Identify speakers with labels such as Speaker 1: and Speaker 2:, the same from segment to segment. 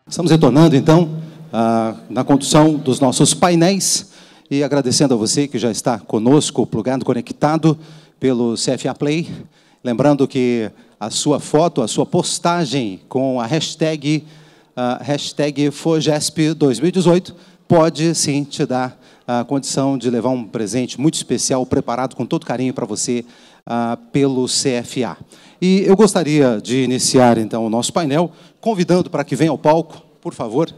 Speaker 1: Estamos retornando, então, na condução dos nossos painéis e agradecendo a você que já está conosco, plugado, conectado pelo CFA Play. Lembrando que a sua foto, a sua postagem com a hashtag FOGESP 2018 pode, sim, te dar a condição de levar um presente muito especial, preparado com todo carinho para você pelo CFA. E eu gostaria de iniciar, então, o nosso painel, convidando para que venha ao palco, por favor,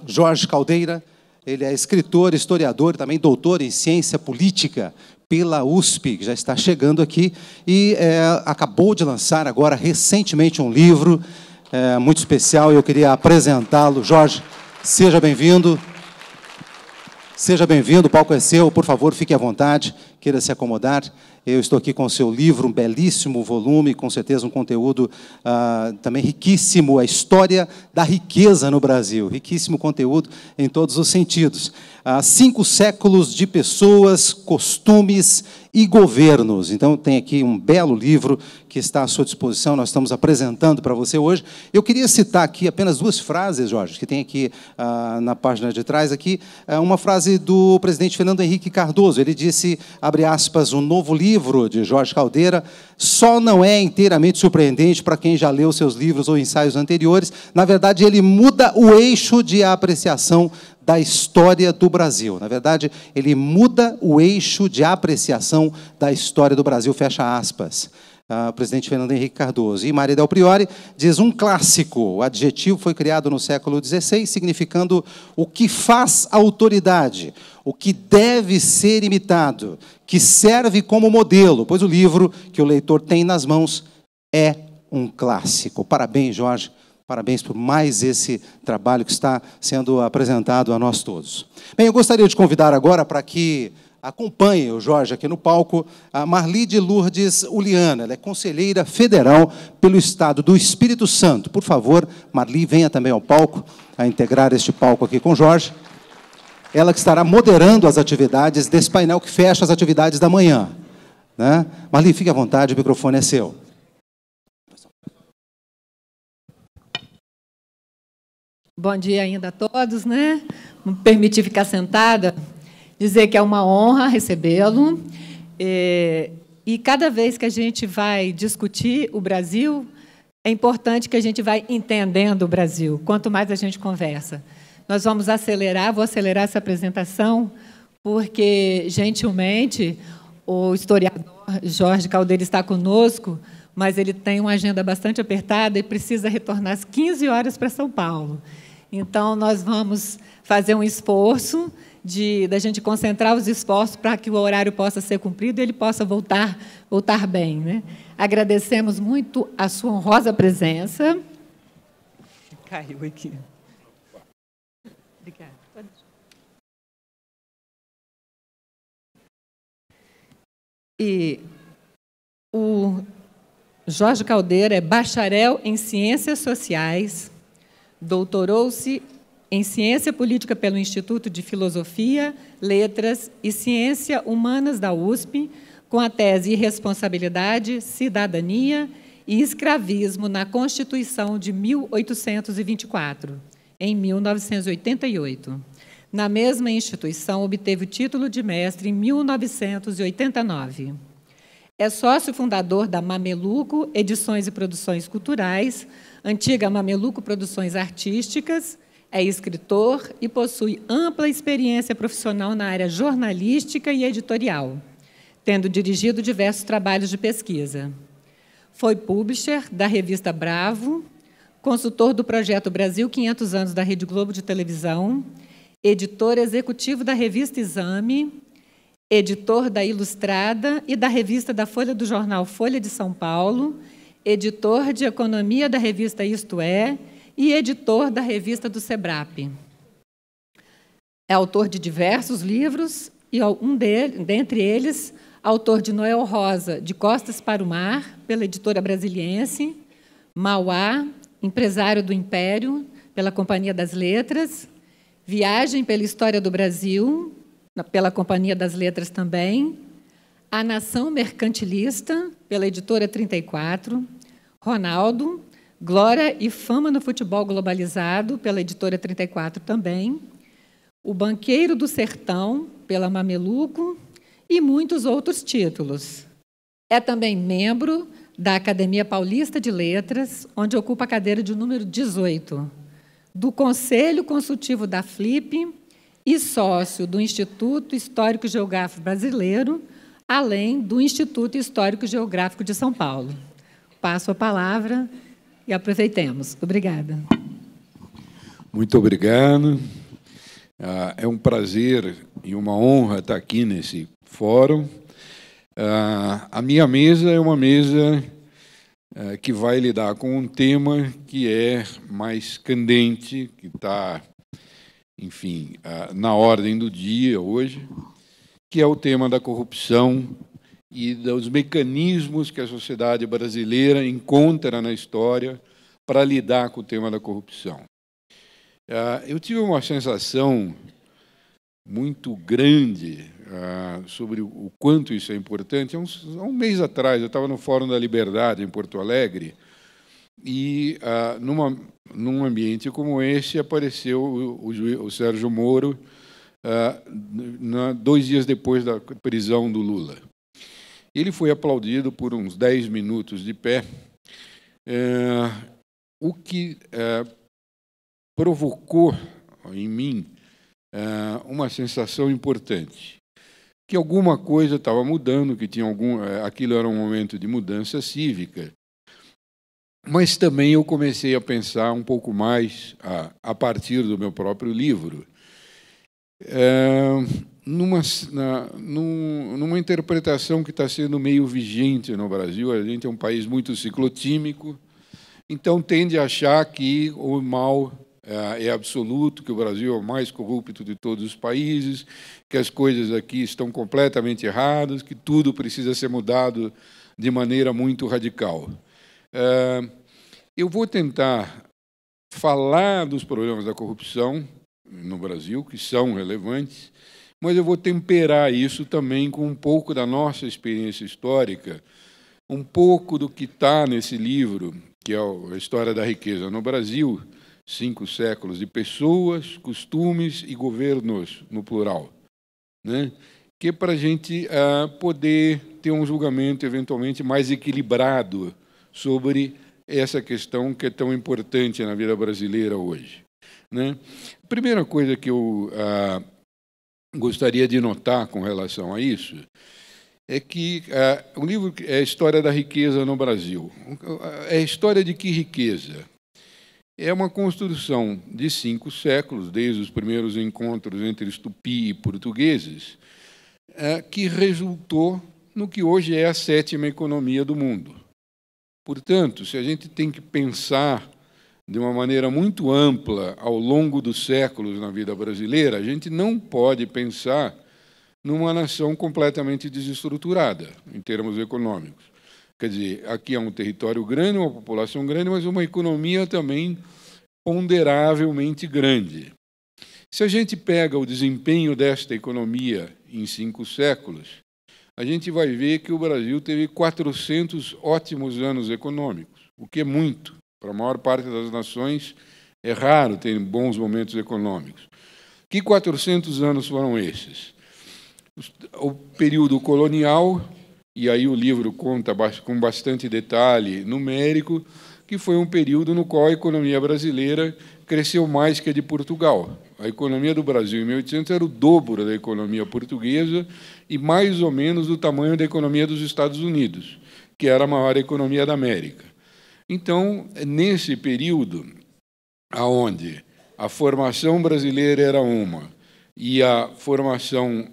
Speaker 1: Jorge Caldeira. Ele é escritor, historiador, também doutor em ciência política pela USP, que já está chegando aqui, e acabou de lançar agora, recentemente, um livro muito especial, e eu queria apresentá-lo. Jorge, seja bem-vindo. Seja bem-vindo, o palco é seu, por favor, fique à vontade, queira se acomodar. Eu estou aqui com o seu livro, um belíssimo volume, com certeza um conteúdo também riquíssimo, a história da riqueza no Brasil, riquíssimo conteúdo em todos os sentidos. 5 séculos de pessoas, costumes e governos. Então, tem aqui um belo livro que está à sua disposição, nós estamos apresentando para você hoje. Eu queria citar aqui apenas 2 frases, Jorge, que tem aqui na página de trás, aqui, uma frase do presidente Fernando Henrique Cardoso. Ele disse, abre aspas, o novo livro de Jorge Caldeira só não é inteiramente surpreendente para quem já leu seus livros ou ensaios anteriores. Na verdade, ele muda o eixo de apreciação da história do Brasil. Na verdade, ele muda o eixo de apreciação da história do Brasil, fecha aspas. O presidente Fernando Henrique Cardoso. E Maria Del Priore diz, um clássico. O adjetivo foi criado no século XVI, significando o que faz autoridade, o que deve ser imitado, que serve como modelo, pois o livro que o leitor tem nas mãos é um clássico. Parabéns, Jorge. Parabéns por mais esse trabalho que está sendo apresentado a nós todos. Bem, eu gostaria de convidar agora para que acompanhe o Jorge aqui no palco a Marli de Lourdes Uliana. Ela é conselheira federal pelo Estado do Espírito Santo. Por favor, Marli, venha também ao palco, a integrar este palco aqui com o Jorge. Ela que estará moderando as atividades desse painel que fecha as atividades da manhã, né? Marli, fique à vontade, o microfone é seu.
Speaker 2: Bom dia ainda a todos, né? Me permitir ficar sentada, dizer que é uma honra recebê-lo. E cada vez que a gente vai discutir o Brasil, é importante que a gente vai entendendo o Brasil, quanto mais a gente conversa. Nós vamos acelerar, vou acelerar essa apresentação, porque, gentilmente, o historiador Jorge Caldeira está conosco, mas ele tem uma agenda bastante apertada e precisa retornar às 15 horas para São Paulo. Então, nós vamos fazer um esforço da gente concentrar os esforços para que o horário possa ser cumprido e ele possa voltar bem, né? Agradecemos muito a sua honrosa presença. Caiu aqui. Obrigada. E o Jorge Caldeira é bacharel em Ciências Sociais, doutorou-se em Ciência Política pelo Instituto de Filosofia, Letras e Ciência Humanas da USP, com a tese Irresponsabilidade, Cidadania e Escravismo na Constituição de 1824, em 1988. Na mesma instituição, obteve o título de mestre em 1989. É sócio fundador da Mameluco Edições e Produções Culturais, antiga Mameluco Produções Artísticas, é escritor e possui ampla experiência profissional na área jornalística e editorial, tendo dirigido diversos trabalhos de pesquisa. Foi publisher da revista Bravo, consultor do projeto Brasil 500 anos da Rede Globo de televisão, editor executivo da revista Exame, editor da Ilustrada e da revista da Folha do jornal Folha de São Paulo, editor de economia da revista Isto É e editor da revista do SEBRAP. É autor de diversos livros e, dentre eles, autor de Noel Rosa, De Costas para o Mar, pela editora Brasiliense, Mauá, Empresário do Império, pela Companhia das Letras, Viagem pela História do Brasil, pela Companhia das Letras também, A Nação Mercantilista, pela editora 34, Ronaldo, Glória e Fama no Futebol Globalizado, pela Editora 34 também, O Banqueiro do Sertão, pela Mameluco, e muitos outros títulos. É também membro da Academia Paulista de Letras, onde ocupa a cadeira de número 18, do Conselho Consultivo da FLIP e sócio do Instituto Histórico Geográfico Brasileiro, além do Instituto Histórico Geográfico de São Paulo. Passo a palavra e aproveitemos. Obrigada.
Speaker 3: Muito obrigado. É um prazer e uma honra estar aqui nesse fórum. A minha mesa é uma mesa que vai lidar com um tema que é mais candente, que está, enfim, na ordem do dia hoje, que é o tema da corrupção e dos mecanismos que a sociedade brasileira encontra na história para lidar com o tema da corrupção. Eu tive uma sensação muito grande sobre o quanto isso é importante. Há um mês atrás, eu estava no Fórum da Liberdade, em Porto Alegre, e num ambiente como esse apareceu o Sérgio Moro 2 dias depois da prisão do Lula. Ele foi aplaudido por uns 10 minutos de pé, o que provocou em mim uma sensação importante, que alguma coisa estava mudando, que tinha aquilo era um momento de mudança cívica, mas também eu comecei a pensar um pouco mais, a partir do meu próprio livro, numa interpretação que está sendo meio vigente no Brasil. A gente é um país muito ciclotímico, então tende a achar que o mal é absoluto, que o Brasil é o mais corrupto de todos os países, que as coisas aqui estão completamente erradas, que tudo precisa ser mudado de maneira muito radical. Eu vou tentar falar dos problemas da corrupção no Brasil, que são relevantes, mas eu vou temperar isso também com um pouco da nossa experiência histórica, um pouco do que está nesse livro, que é a História da Riqueza no Brasil, 5 séculos de pessoas, costumes e governos, no plural, né? Que é para a gente poder ter um julgamento, eventualmente, mais equilibrado sobre essa questão que é tão importante na vida brasileira hoje, né? A primeira coisa que eu gostaria de notar com relação a isso é que o livro é a História da Riqueza no Brasil. É a história de que riqueza? É uma construção de 5 séculos, desde os primeiros encontros entre Tupi e portugueses, que resultou no que hoje é a 7ª economia do mundo. Portanto, se a gente tem que pensar de uma maneira muito ampla ao longo dos séculos na vida brasileira, a gente não pode pensar numa nação completamente desestruturada, em termos econômicos. Quer dizer, aqui é um território grande, uma população grande, mas uma economia também ponderavelmente grande. Se a gente pega o desempenho desta economia em 5 séculos, a gente vai ver que o Brasil teve 400 ótimos anos econômicos, o que é muito. Para a maior parte das nações, é raro ter bons momentos econômicos. Que 400 anos foram esses? O período colonial, e aí o livro conta com bastante detalhe numérico, que foi um período no qual a economia brasileira cresceu mais que a de Portugal. A economia do Brasil, em 1800, era o dobro da economia portuguesa e mais ou menos do tamanho da economia dos Estados Unidos, que era a maior economia da América. Então, nesse período, onde a formação brasileira era uma e a formação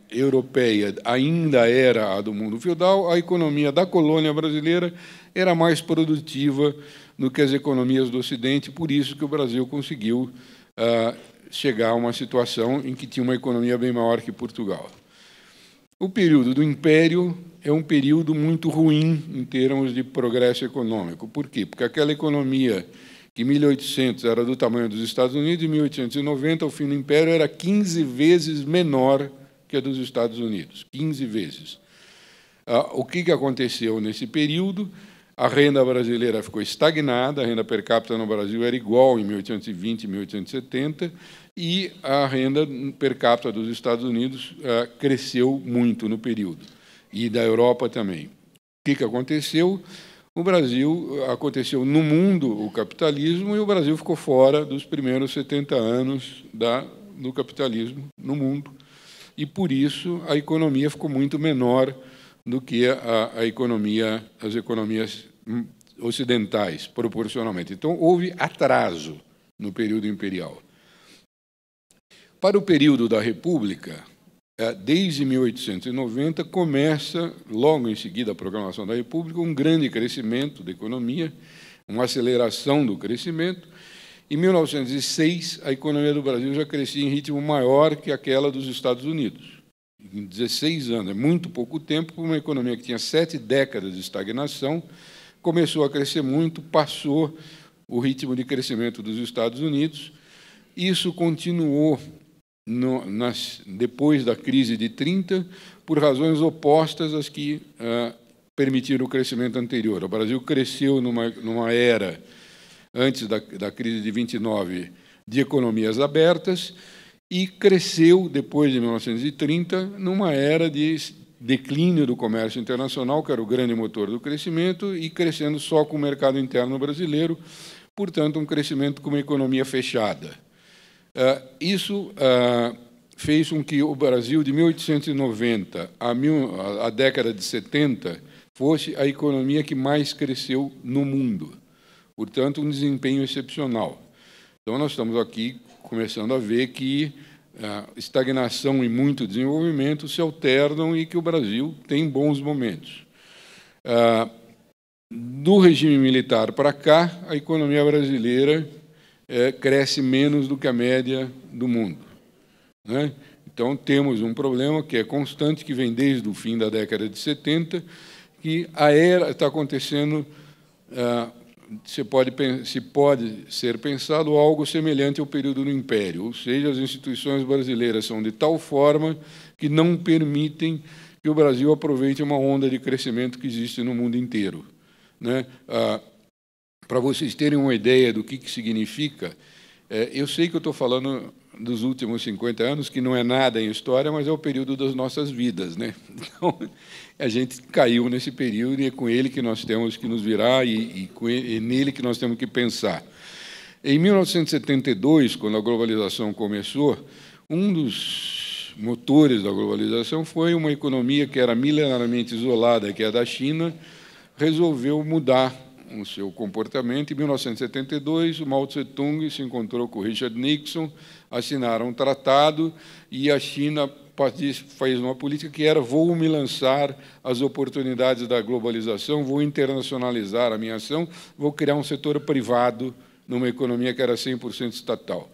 Speaker 3: europeia ainda era a do mundo feudal, a economia da colônia brasileira era mais produtiva do que as economias do Ocidente, por isso que o Brasil conseguiu chegar a uma situação em que tinha uma economia bem maior que Portugal. O período do Império é um período muito ruim em termos de progresso econômico. Por quê? Porque aquela economia que em 1800 era do tamanho dos Estados Unidos, em 1890, ao fim do Império, era 15 vezes menor que a dos Estados Unidos. 15 vezes. O que aconteceu nesse período? A renda brasileira ficou estagnada, a renda per capita no Brasil era igual em 1820 e 1870, e a renda per capita dos Estados Unidos cresceu muito no período, e da Europa também. O que aconteceu? O Brasil, aconteceu no mundo o capitalismo, e o Brasil ficou fora dos primeiros 70 anos do capitalismo no mundo, e, por isso, a economia ficou muito menor do que as economias ocidentais, proporcionalmente. Então, houve atraso no período imperial. Para o período da República, desde 1890, começa, logo em seguida, a proclamação da República, um grande crescimento da economia, uma aceleração do crescimento. Em 1906, a economia do Brasil já crescia em ritmo maior que aquela dos Estados Unidos. Em 16 anos, é muito pouco tempo, uma economia que tinha 7 décadas de estagnação, começou a crescer muito, passou o ritmo de crescimento dos Estados Unidos. Isso continuou depois da crise de 30, por razões opostas às que permitiram o crescimento anterior. O Brasil cresceu numa era, antes da crise de 29, de economias abertas, e cresceu, depois de 1930, numa era de declínio do comércio internacional, que era o grande motor do crescimento, e crescendo só com o mercado interno brasileiro, portanto, um crescimento com uma economia fechada. Isso fez com que o Brasil, de 1890 à década de 70, fosse a economia que mais cresceu no mundo. Portanto, um desempenho excepcional. Então, nós estamos aqui começando a ver que a estagnação e muito desenvolvimento se alternam e que o Brasil tem bons momentos. Do regime militar para cá, a economia brasileira cresce menos do que a média do mundo, né? Então, temos um problema que é constante, que vem desde o fim da década de 70, que está acontecendo, se pode ser pensado algo semelhante ao período do Império, ou seja, as instituições brasileiras são de tal forma que não permitem que o Brasil aproveite uma onda de crescimento que existe no mundo inteiro, né? Para vocês terem uma ideia do que significa, eu sei que eu estou falando dos últimos 50 anos, que não é nada em história, mas é o período das nossas vidas, né? Então, a gente caiu nesse período e é com ele que nós temos que nos virar e nele que nós temos que pensar. Em 1972, quando a globalização começou, um dos motores da globalização foi uma economia que era milenarmente isolada, que é a da China, resolveu mudar o seu comportamento. Em 1972, o Mao Tse-tung se encontrou com o Richard Nixon, assinaram um tratado e a China fez uma política que era: vou me lançar às oportunidades da globalização, vou internacionalizar a minha ação, vou criar um setor privado numa economia que era 100% estatal.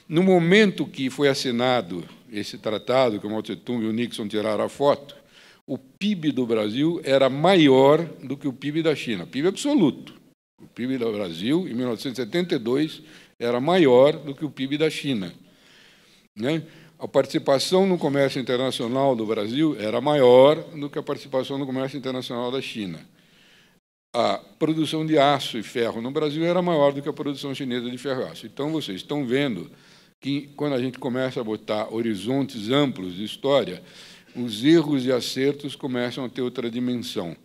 Speaker 3: No momento que foi assinado esse tratado, que o Mao Tse-tung e o Nixon tiraram a foto, o PIB do Brasil era maior do que o PIB da China, PIB absoluto. O PIB do Brasil, em 1972, era maior do que o PIB da China, né? A participação no comércio internacional do Brasil era maior do que a participação no comércio internacional da China. A produção de aço e ferro no Brasil era maior do que a produção chinesa de ferro e aço. Então, vocês estão vendo que, quando a gente começa a botar horizontes amplos de história, os erros e acertos começam a ter outra dimensão.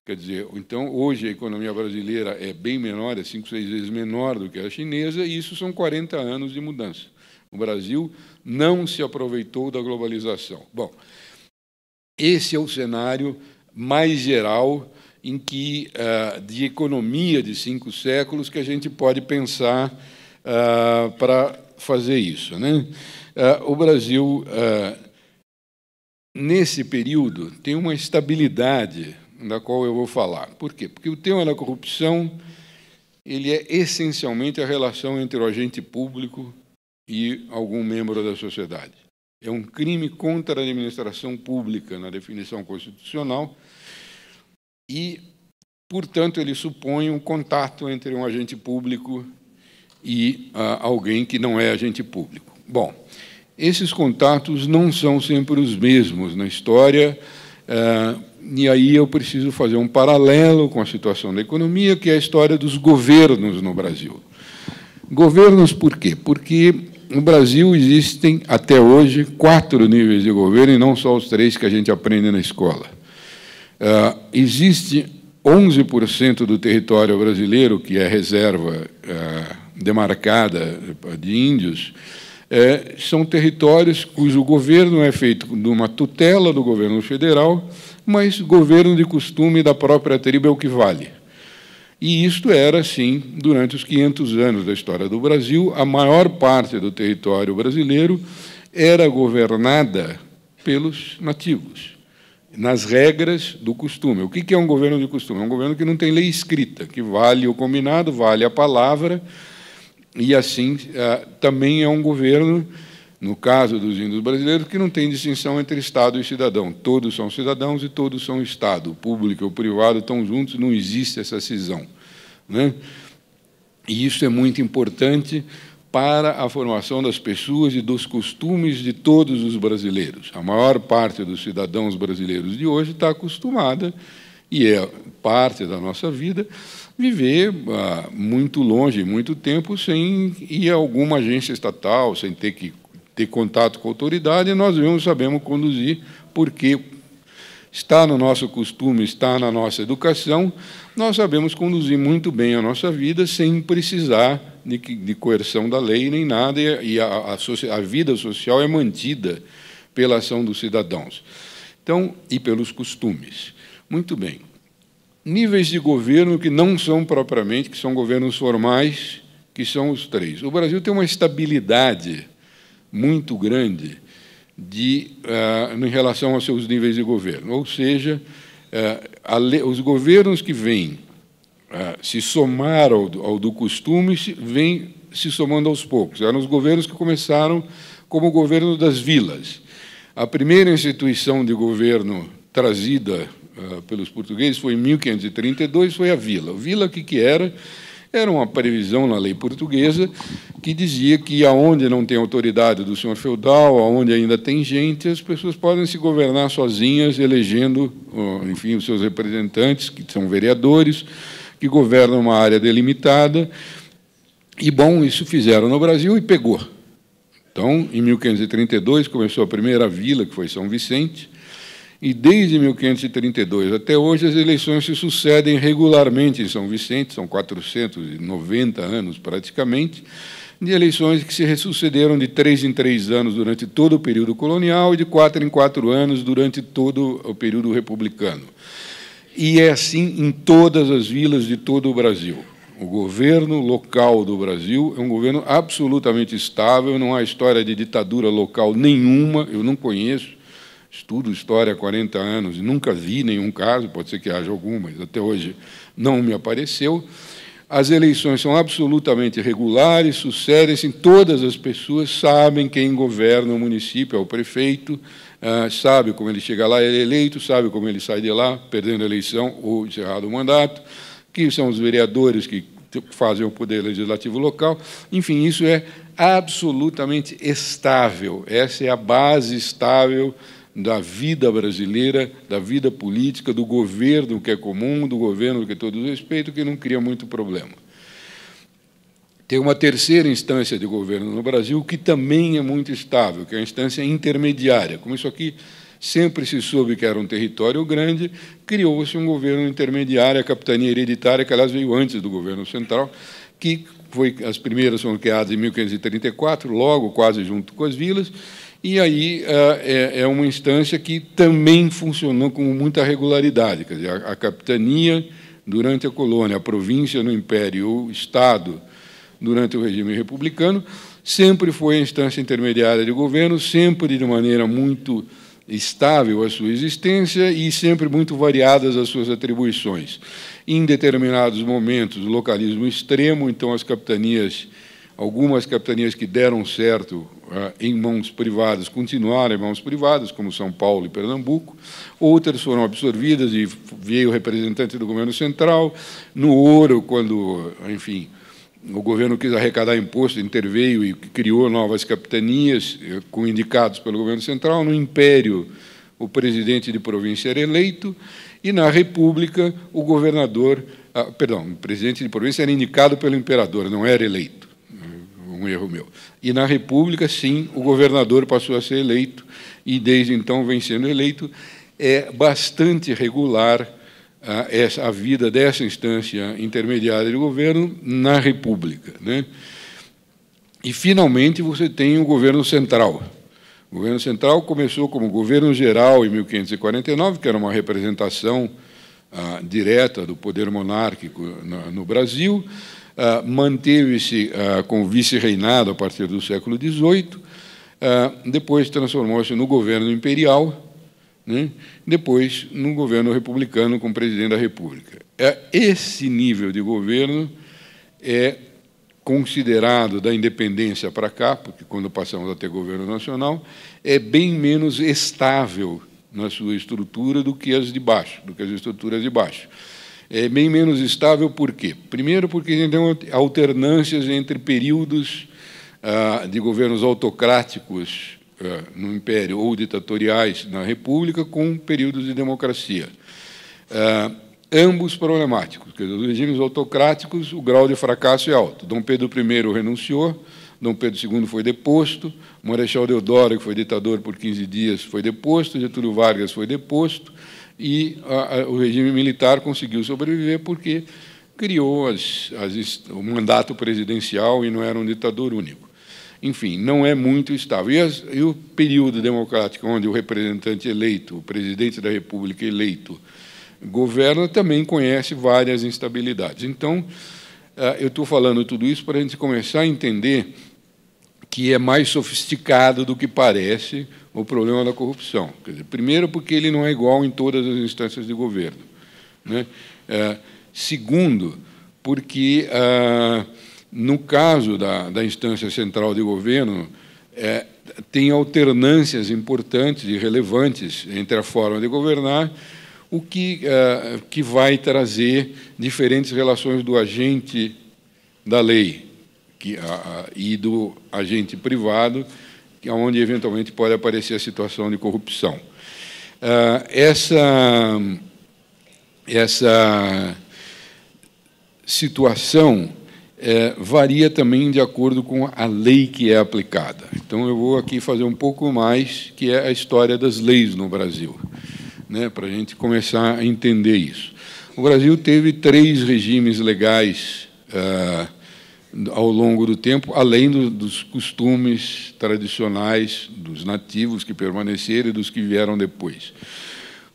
Speaker 3: Quer dizer, então, hoje a economia brasileira é bem menor, é 5, 6 vezes menor do que a chinesa, e isso são 40 anos de mudança. O Brasil não se aproveitou da globalização. Bom, esse é o cenário mais geral de economia de 5 séculos que a gente pode pensar para fazer isso, né? O Brasil, nesse período, tem uma estabilidade da qual eu vou falar. Por quê? Porque o tema da corrupção ele é essencialmente a relação entre o agente público e algum membro da sociedade. É um crime contra a administração pública, na definição constitucional, e, portanto, ele supõe um contato entre um agente público e alguém que não é agente público. Bom, esses contatos não são sempre os mesmos na história, E aí eu preciso fazer um paralelo com a situação da economia, que é a história dos governos no Brasil. Governos por quê? Porque no Brasil existem, até hoje, 4 níveis de governo, e não só os 3 que a gente aprende na escola. Existe 11% do território brasileiro, que é reserva demarcada de índios, são territórios cujo governo é feito de uma tutela do governo federal, mas governo de costume da própria tribo é o que vale. E isto era, assim, durante os 500 anos da história do Brasil, a maior parte do território brasileiro era governada pelos nativos, nas regras do costume. O que é um governo de costume? É um governo que não tem lei escrita, que vale o combinado, vale a palavra, e, assim, também é um governo, no caso dos índios brasileiros, que não tem distinção entre Estado e cidadão. Todos são cidadãos e todos são Estado. O público e o privado estão juntos, não existe essa cisão, né? E isso é muito importante para a formação das pessoas e dos costumes de todos os brasileiros. A maior parte dos cidadãos brasileiros de hoje está acostumada, e é parte da nossa vida, viver muito longe, muito tempo, sem ir a alguma agência estatal, sem ter que ter contato com a autoridade, e nós sabemos conduzir, porque está no nosso costume, está na nossa educação, nós sabemos conduzir muito bem a nossa vida sem precisar de coerção da lei nem nada, e a vida social é mantida pela ação dos cidadãos. Então, e pelos costumes. Muito bem. Níveis de governo que não são propriamente, que são governos formais, que são os 3. O Brasil tem uma estabilidade muito grande em relação aos seus níveis de governo. Ou seja, os governos que vêm se somar ao do costume vêm se somando aos poucos. Eram os governos que começaram como o governo das vilas. A primeira instituição de governo trazida pelos portugueses foi em 1532, foi a vila. A vila, o que era? Era uma previsão na lei portuguesa que dizia que, aonde não tem autoridade do senhor feudal, aonde ainda tem gente, as pessoas podem se governar sozinhas, elegendo, enfim, os seus representantes, que são vereadores, que governam uma área delimitada. E, bom, isso fizeram no Brasil e pegou. Então, em 1532, começou a primeira vila, que foi São Vicente, e desde 1532 até hoje as eleições se sucedem regularmente em São Vicente, são 490 anos praticamente, de eleições que se sucederam de 3 em 3 anos durante todo o período colonial e de 4 em 4 anos durante todo o período republicano. E é assim em todas as vilas de todo o Brasil. O governo local do Brasil é um governo absolutamente estável, não há história de ditadura local nenhuma, eu não conheço. Estudo história há 40 anos e nunca vi nenhum caso, pode ser que haja algum, mas até hoje não me apareceu. As eleições são absolutamente regulares, sucedem-se, todas as pessoas sabem quem governa o município, é o prefeito, sabe como ele chega lá, ele é eleito, sabe como ele sai de lá, perdendo a eleição ou encerrado o mandato, que são os vereadores que fazem o poder legislativo local. Enfim, isso é absolutamente estável, essa é a base estável da vida brasileira, da vida política, do governo que é comum, do governo que todos respeitam, que não cria muito problema. Tem uma terceira instância de governo no Brasil que também é muito estável, que é a instância intermediária. Como isso aqui sempre se soube que era um território grande, criou-se um governo intermediário, a capitania hereditária, que, aliás, veio antes do governo central, que as primeiras foram criadas em 1534, logo quase junto com as vilas, e aí é uma instância que também funcionou com muita regularidade. Quer dizer, a capitania durante a colônia, a província no Império, o Estado durante o regime republicano, sempre foi a instância intermediária de governo, sempre de maneira muito estável a sua existência e sempre muito variadas as suas atribuições. Em determinados momentos, o localismo extremo, então as capitanias, algumas capitanias que deram certo em mãos privadas, continuaram em mãos privadas, como São Paulo e Pernambuco, outras foram absorvidas e veio o representante do governo central. No ouro, quando, enfim, o governo quis arrecadar imposto, interveio e criou novas capitanias com indicados pelo governo central. No Império, o presidente de província era eleito, e na República o governador, o presidente de província era indicado pelo imperador, não era eleito, um erro meu. E na República, sim, o governador passou a ser eleito, e desde então vem sendo eleito. É bastante regular a vida dessa instância intermediária de governo na República, né? E, finalmente, você tem o governo central. O governo central começou como governo geral em 1549, que era uma representação direta do poder monárquico no Brasil, manteve-se com vice-reinado a partir do século XVIII, depois transformou-se no governo imperial, né? Depois no governo republicano com o presidente da República. Esse nível de governo é considerado, da independência para cá, porque quando passamos a ter governo nacional, é bem menos estável na sua estrutura do que as de baixo, do que as estruturas de baixo. É bem menos estável por quê? Primeiro, porque a gente tem alternâncias entre períodos de governos autocráticos no Império ou ditatoriais na República com períodos de democracia. Ambos problemáticos. Quer dizer, os regimes autocráticos, o grau de fracasso é alto. Dom Pedro I renunciou, Dom Pedro II foi deposto, Marechal Deodoro, que foi ditador por 15 dias, foi deposto, Getúlio Vargas foi deposto, e o regime militar conseguiu sobreviver porque criou o mandato presidencial e não era um ditador único. Enfim, não é muito estável. E o período democrático, onde o representante eleito, o presidente da República eleito, governa, também conhece várias instabilidades. Então, eu estou falando tudo isso para a gente começar a entender que é mais sofisticado do que parece o problema da corrupção. Quer dizer, primeiro, porque ele não é igual em todas as instâncias de governo, né? Segundo, porque, no caso da instância central de governo, tem alternâncias importantes e relevantes entre a forma de governar, o que vai trazer diferentes relações do agente da lei e do agente privado, onde, eventualmente, pode aparecer a situação de corrupção. Essa situação varia também de acordo com a lei que é aplicada. Então, eu vou aqui fazer um pouco mais, que é a história das leis no Brasil, né, para a gente começar a entender isso. O Brasil teve 3 regimes legais ao longo do tempo, além dos costumes tradicionais dos nativos que permaneceram e dos que vieram depois.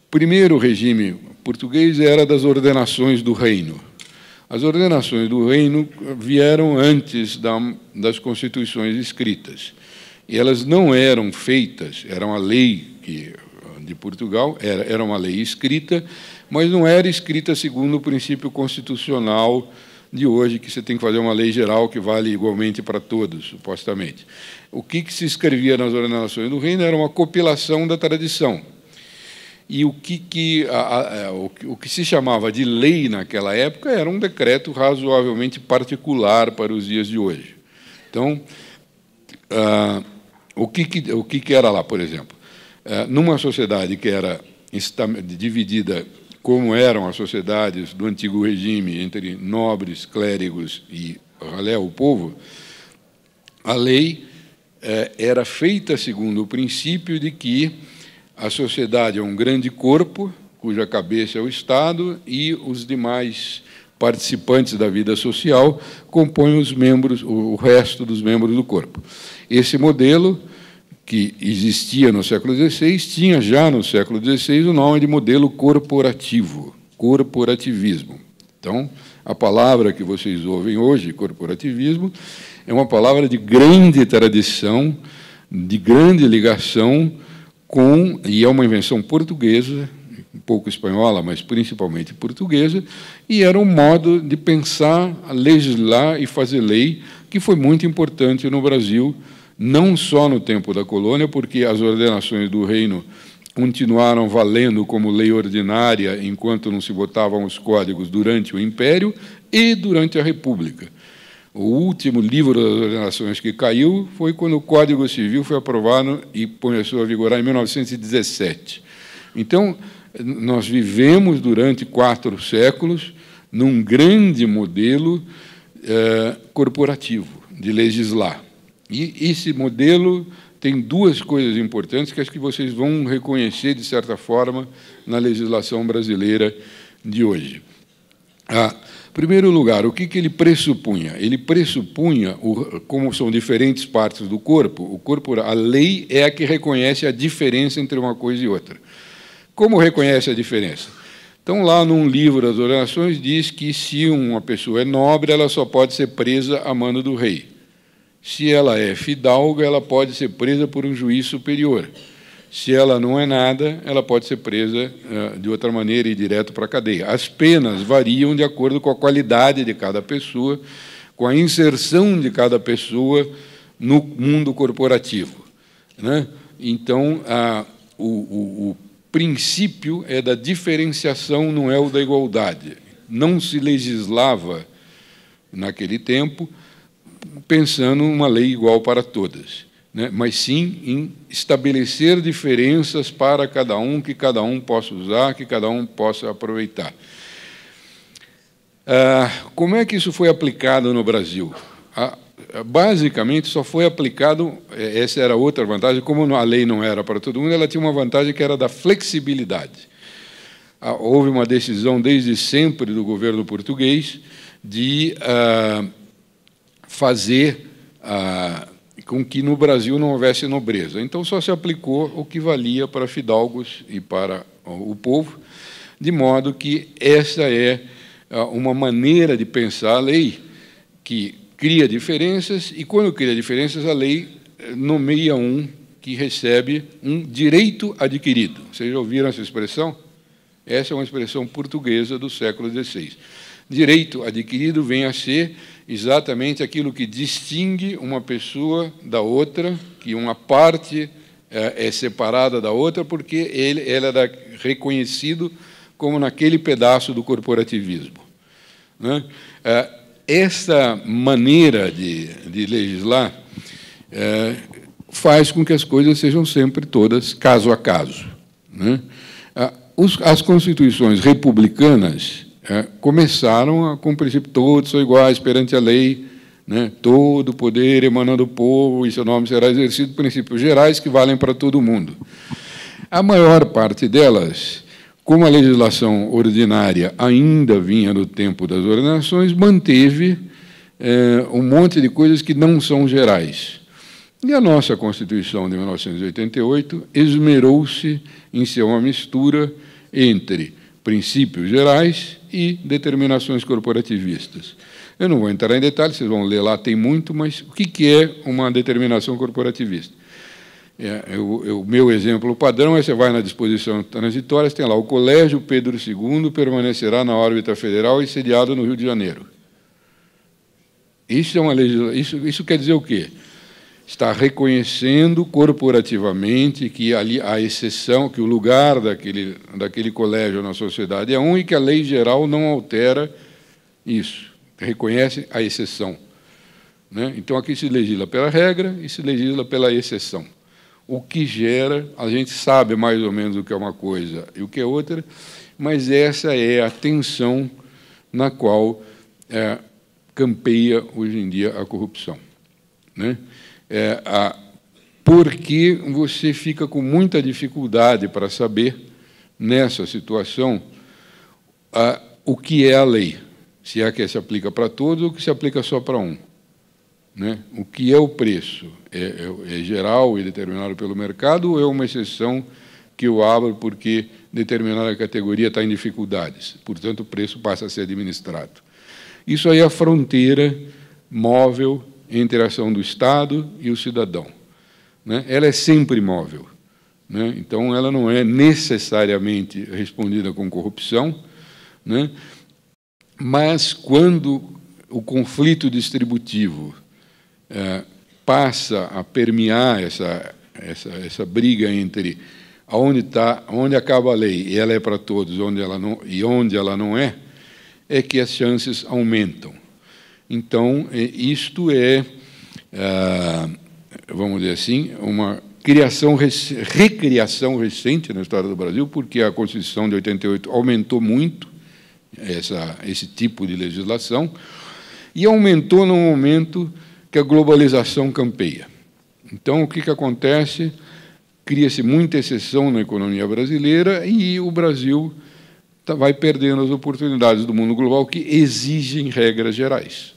Speaker 3: O primeiro regime português era das ordenações do reino. As ordenações do reino vieram antes das constituições escritas. E elas não eram feitas, era uma lei de Portugal, era uma lei escrita, mas não era escrita segundo o princípio constitucional de hoje, que você tem que fazer uma lei geral que vale igualmente para todos, supostamente. O que se escrevia nas ordenações do reino era uma compilação da tradição. E o que se chamava de lei naquela época era um decreto razoavelmente particular para os dias de hoje. Então, o que era lá, por exemplo? Numa sociedade que era dividida, como eram as sociedades do antigo regime, entre nobres, clérigos e o povo, a lei era feita segundo o princípio de que a sociedade é um grande corpo, cuja cabeça é o Estado, e os demais participantes da vida social compõem o resto dos membros do corpo. Esse modelo, que existia no século XVI, tinha já no século XVI o nome de modelo corporativo, corporativismo. Então, a palavra que vocês ouvem hoje, corporativismo, é uma palavra de grande tradição, de grande ligação e é uma invenção portuguesa, um pouco espanhola, mas principalmente portuguesa, e era um modo de pensar, legislar e fazer lei que foi muito importante no Brasil, não só no tempo da colônia, porque as ordenações do reino continuaram valendo como lei ordinária enquanto não se votavam os códigos durante o Império e durante a República. O último livro das ordenações que caiu foi quando o Código Civil foi aprovado e começou a vigorar em 1917. Então, nós vivemos durante 4 séculos num grande modelo corporativo de legislar. E esse modelo tem 2 coisas importantes que acho que vocês vão reconhecer, de certa forma, na legislação brasileira de hoje. Em primeiro lugar, o que ele pressupunha? Ele pressupunha, como são diferentes partes do corpo, a lei é a que reconhece a diferença entre uma coisa e outra. Como reconhece a diferença? Então, lá num livro das ordenações, diz que se uma pessoa é nobre, ela só pode ser presa a mando do rei. Se ela é fidalga, ela pode ser presa por um juiz superior. Se ela não é nada, ela pode ser presa de outra maneira e direto para a cadeia. As penas variam de acordo com a qualidade de cada pessoa, com a inserção de cada pessoa no mundo corporativo, né? Então, o princípio é da diferenciação, não é o da igualdade. Não se legislava, naquele tempo, pensando uma lei igual para todas, né? Mas sim em estabelecer diferenças para cada um, que cada um possa usar, que cada um possa aproveitar. Como é que isso foi aplicado no Brasil? Basicamente, só foi aplicado, essa era outra vantagem, como a lei não era para todo mundo, ela tinha uma vantagem que era da flexibilidade. Houve uma decisão desde sempre do governo português de fazer com que no Brasil não houvesse nobreza. Então, só se aplicou o que valia para fidalgos e para o povo, de modo que essa é uma maneira de pensar a lei que cria diferenças, e, quando cria diferenças, a lei nomeia um que recebe um direito adquirido. Vocês já ouviram essa expressão? Essa é uma expressão portuguesa do século XVI. Direito adquirido vem a ser exatamente aquilo que distingue uma pessoa da outra, que uma parte é separada da outra, porque ela era reconhecido como naquele pedaço do corporativismo, né? Essa maneira de legislar faz com que as coisas sejam sempre todas caso a caso, né? As constituições republicanas começaram com o princípio todos são iguais perante a lei, né? Todo o poder emana do povo, e seu nome será exercido, princípios gerais que valem para todo mundo. A maior parte delas, como a legislação ordinária ainda vinha no tempo das ordenações, manteve um monte de coisas que não são gerais. E a nossa Constituição de 1988 esmerou-se em ser uma mistura entre princípios gerais e determinações corporativistas. Eu não vou entrar em detalhes, vocês vão ler lá, tem muito, mas o que é uma determinação corporativista? O meu exemplo padrão é: você vai na disposição transitória, tem lá: o Colégio Pedro II permanecerá na órbita federal e sediado no Rio de Janeiro. Isso é uma isso quer dizer o quê? Está reconhecendo corporativamente que ali a exceção, que o lugar daquele colégio na sociedade é um, e que a lei geral não altera isso, reconhece a exceção, né? Então, aqui se legisla pela regra e se legisla pela exceção. O que gera, a gente sabe mais ou menos o que é uma coisa e o que é outra, mas essa é a tensão na qual campeia hoje em dia a corrupção, né? Porque você fica com muita dificuldade para saber, nessa situação, o que é a lei, se é que se aplica para todos ou que se aplica só para um, né? O que é o preço? É geral e determinado pelo mercado, ou é uma exceção que eu abro porque determinada categoria está em dificuldades, portanto o preço passa a ser administrado? Isso aí é a fronteira móvel entre a ação do Estado e o cidadão, né? Ela é sempre móvel, né? Então ela não é necessariamente respondida com corrupção, né? Mas quando o conflito distributivo passa a permear essa briga entre onde acaba a lei e ela é para todos, onde ela não é que as chances aumentam. Então, isto vamos dizer assim, uma recriação recente na história do Brasil, porque a Constituição de 88 aumentou muito esse tipo de legislação, e aumentou no momento que a globalização campeia. Então, o que acontece? Cria-se muita exceção na economia brasileira e o Brasil vai perdendo as oportunidades do mundo global que exigem regras gerais.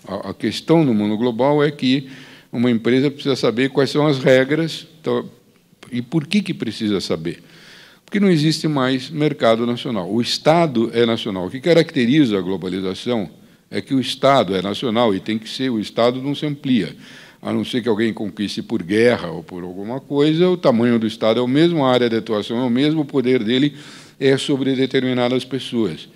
Speaker 3: A questão no mundo global é que uma empresa precisa saber quais são as regras. Então, e por que precisa saber? Porque não existe mais mercado nacional. O Estado é nacional. O que caracteriza a globalização é que o Estado é nacional e tem que ser, o Estado não se amplia. A não ser que alguém conquiste por guerra ou por alguma coisa, o tamanho do Estado é o mesmo, a área de atuação é o mesmo, o poder dele é sobre determinadas pessoas.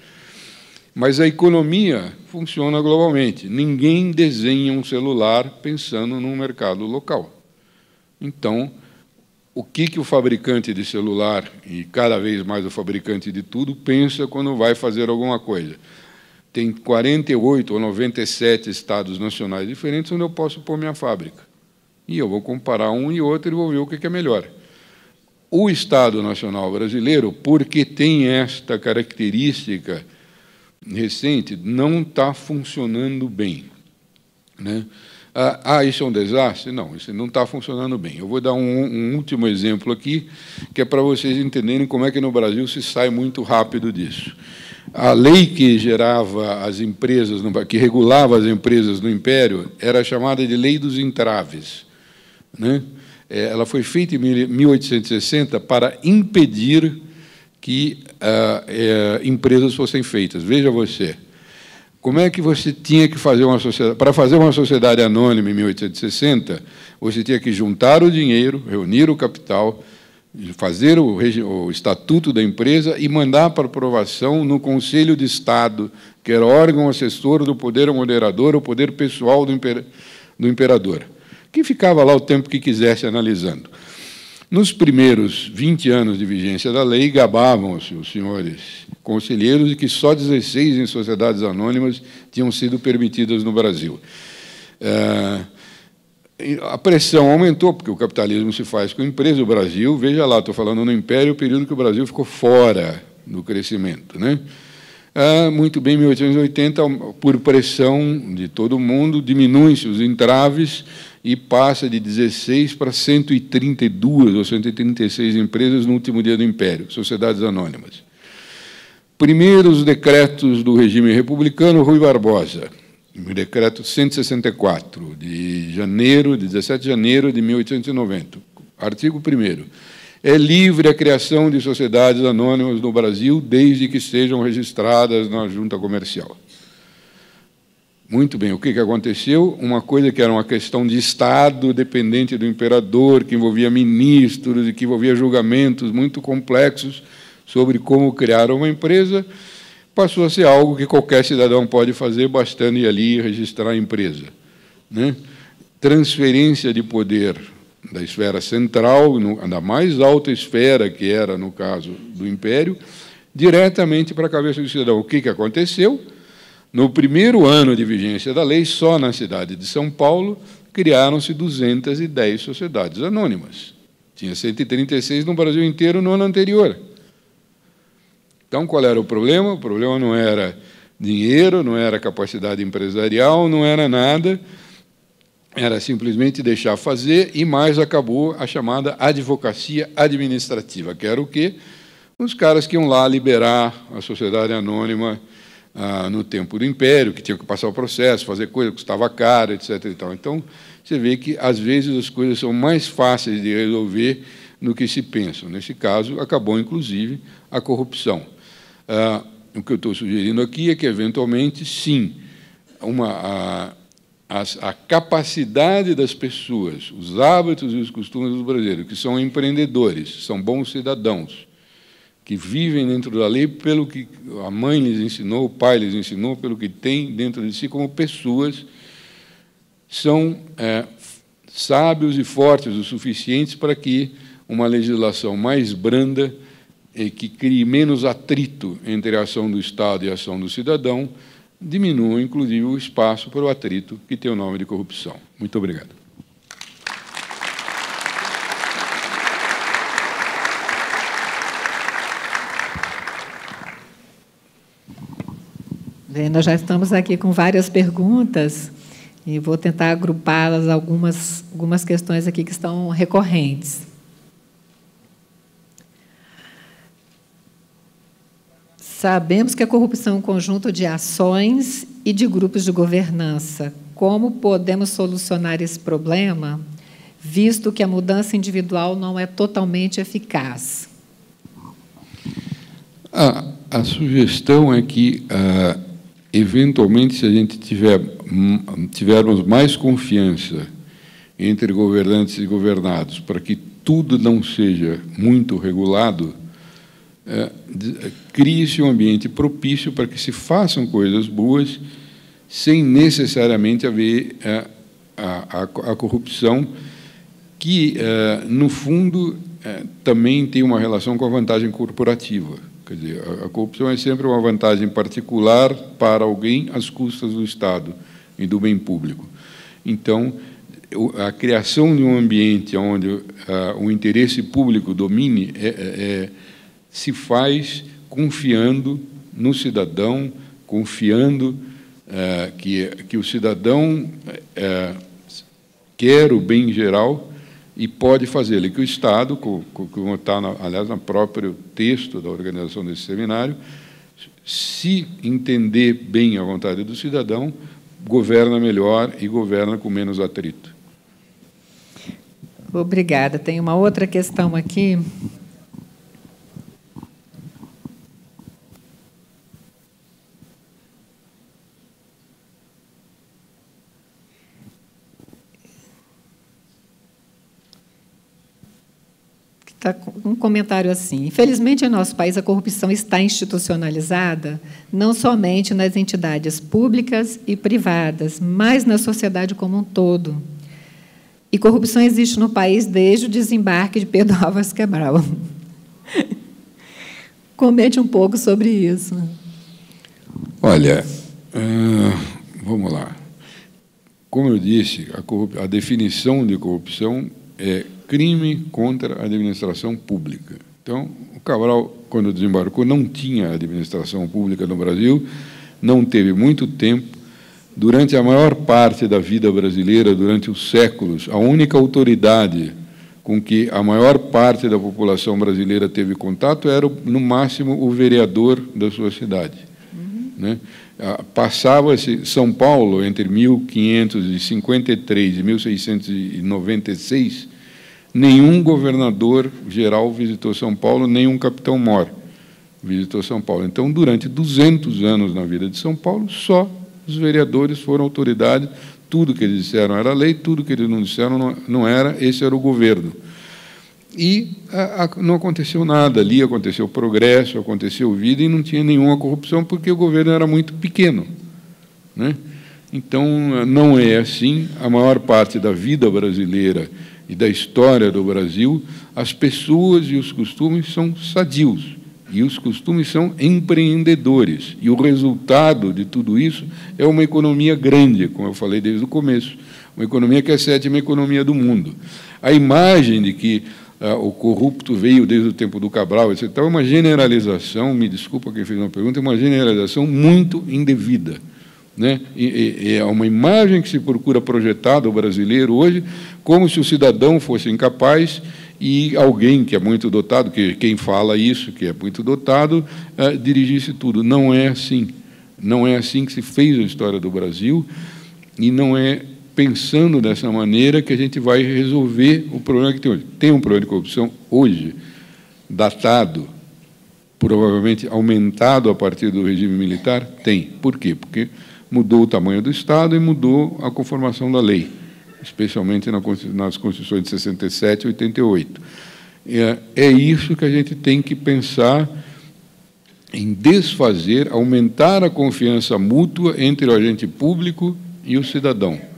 Speaker 3: Mas a economia funciona globalmente. Ninguém desenha um celular pensando num mercado local. Então, o que o fabricante de celular, e cada vez mais o fabricante de tudo, pensa quando vai fazer alguma coisa? Tem 48 ou 97 estados nacionais diferentes onde eu posso pôr minha fábrica. E eu vou comparar um e outro e vou ver o que é melhor. O Estado Nacional Brasileiro, porque tem esta característica recente, não está funcionando bem. Né? Isso é um desastre? Não, isso não está funcionando bem. Eu vou dar um último exemplo aqui, que é para vocês entenderem como é que no Brasil se sai muito rápido disso. A lei que gerava as empresas, que regulava as empresas no Império, era chamada de Lei dos Entraves. Né? Ela foi feita em 1860 para impedir que empresas fossem feitas. Veja você, como é que você tinha que fazer uma sociedade? Para fazer uma sociedade anônima em 1860, você tinha que juntar o dinheiro, reunir o capital, fazer o estatuto da empresa e mandar para aprovação no Conselho de Estado, que era órgão assessor do poder moderador, o poder pessoal do imperador, que ficava lá o tempo que quisesse analisando. Nos primeiros 20 anos de vigência da lei, gabavam-se os senhores conselheiros de que só 16 em sociedades anônimas tinham sido permitidas no Brasil. A pressão aumentou, porque o capitalismo se faz com empresa. O Brasil, veja lá, estou falando no Império, o período que o Brasil ficou fora do crescimento. Né? Muito bem, em 1880, por pressão de todo mundo, diminuem-se os entraves e passa de 16 para 132 ou 136 empresas no último dia do Império, sociedades anônimas. Primeiros decretos do regime republicano, Rui Barbosa, o decreto 164, de 17 de janeiro de 1890, artigo 1º. É livre a criação de sociedades anônimas no Brasil, desde que sejam registradas na junta comercial. Muito bem, o que aconteceu? Uma coisa que era uma questão de Estado, dependente do imperador, que envolvia ministros e que envolvia julgamentos muito complexos sobre como criar uma empresa, passou a ser algo que qualquer cidadão pode fazer, bastando ir ali e registrar a empresa. Né? Transferência de poder da esfera central, da mais alta esfera, que era, no caso do Império, diretamente para a cabeça do cidadão. O que aconteceu? No primeiro ano de vigência da lei, só na cidade de São Paulo, criaram-se 210 sociedades anônimas. Tinha 136 no Brasil inteiro no ano anterior. Então, qual era o problema? O problema não era dinheiro, não era capacidade empresarial, não era nada, era simplesmente deixar fazer, e mais acabou a chamada advocacia administrativa, que era o quê? Os caras que iam lá liberar a sociedade anônima no tempo do Império, que tinham que passar o processo, fazer coisa que custava caro, etc. E tal. Então, você vê que, às vezes, as coisas são mais fáceis de resolver do que se pensam. Nesse caso, acabou, inclusive, a corrupção. O que eu estou sugerindo aqui é que, eventualmente, sim, a capacidade das pessoas, os hábitos e os costumes dos brasileiros, que são empreendedores, são bons cidadãos, que vivem dentro da lei pelo que a mãe lhes ensinou, o pai lhes ensinou, pelo que tem dentro de si como pessoas, são sábios e fortes o suficientes para que uma legislação mais branda e que crie menos atrito entre a ação do Estado e a ação do cidadão, diminua, inclusive, o espaço para o atrito que tem o nome de corrupção. Muito obrigado.
Speaker 2: Nós já estamos aqui com várias perguntas e vou tentar agrupá-las, algumas questões aqui que estão recorrentes. Sabemos que a corrupção é um conjunto de ações e de grupos de governança. Como podemos solucionar esse problema, visto que a mudança individual não é totalmente eficaz?
Speaker 3: A sugestão é que, eventualmente, se a gente tivermos mais confiança entre governantes e governados, para que tudo não seja muito regulado, crie-se um ambiente propício para que se façam coisas boas, sem necessariamente haver a corrupção, que, no fundo, também tem uma relação com a vantagem corporativa. Quer dizer, a corrupção é sempre uma vantagem particular para alguém às custas do Estado e do bem público. Então, a criação de um ambiente onde o interesse público domine se faz confiando no cidadão, confiando que o cidadão quer o bem geral e pode fazê-lo, e que o Estado, como está, aliás, no próprio texto da organização desse seminário, se entender bem a vontade do cidadão, governa melhor e governa com menos atrito.
Speaker 2: Obrigada. Tem uma outra questão aqui. Está um comentário assim: infelizmente, em nosso país, a corrupção está institucionalizada, não somente nas entidades públicas e privadas, mas na sociedade como um todo. E corrupção existe no país desde o desembarque de Pedro Álvares Cabral. Comente um pouco sobre isso.
Speaker 3: Olha, vamos lá. Como eu disse, a definição de corrupção é crime contra a administração pública. Então, o Cabral, quando desembarcou, não tinha administração pública no Brasil, não teve muito tempo. Durante a maior parte da vida brasileira, durante os séculos, a única autoridade com que a maior parte da população brasileira teve contato era, no máximo, o vereador da sua cidade. Né? Passava-se São Paulo, entre 1553 e 1696, nenhum governador geral visitou São Paulo, nenhum capitão-mor visitou São Paulo. Então, durante 200 anos na vida de São Paulo, só os vereadores foram autoridade, tudo que eles disseram era lei, tudo que eles não disseram não era, esse era o governo. E não aconteceu nada ali, aconteceu progresso, aconteceu vida, e não tinha nenhuma corrupção, porque o governo era muito pequeno, né? Então, não é assim. A maior parte da vida brasileira e da história do Brasil, as pessoas e os costumes são sadios, e os costumes são empreendedores. E o resultado de tudo isso é uma economia grande, como eu falei desde o começo, uma economia que é a 7ª economia do mundo. A imagem de que o corrupto veio desde o tempo do Cabral, etc., é uma generalização, me desculpa quem fez uma pergunta, é uma generalização muito indevida, né? É uma imagem que se procura projetar do brasileiro hoje, como se o cidadão fosse incapaz e alguém que é muito dotado, que quem fala isso, que é muito dotado, dirigisse tudo. Não é assim. Não é assim que se fez a história do Brasil, e não é pensando dessa maneira que a gente vai resolver o problema que tem hoje. Tem um problema de corrupção hoje, datado, provavelmente aumentado a partir do regime militar? Tem. Por quê? Porque mudou o tamanho do Estado e mudou a conformação da lei, especialmente nas Constituições de 67 e 88. É isso que a gente tem que pensar em desfazer, aumentar a confiança mútua entre o agente público e o cidadão.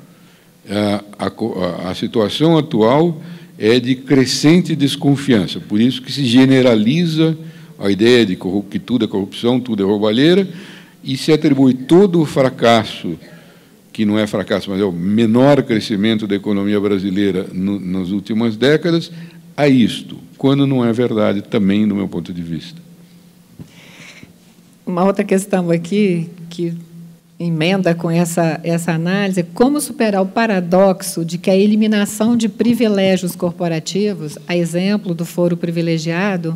Speaker 3: A situação atual é de crescente desconfiança, por isso que se generaliza a ideia de que tudo é corrupção, tudo é roubalheira, e se atribui todo o fracasso, que não é fracasso, mas é o menor crescimento da economia brasileira nas últimas décadas, a isto, quando não é verdade também, do meu ponto de vista.
Speaker 2: Uma outra questão aqui, que emenda com essa análise, como superar o paradoxo de que a eliminação de privilégios corporativos, a exemplo do foro privilegiado,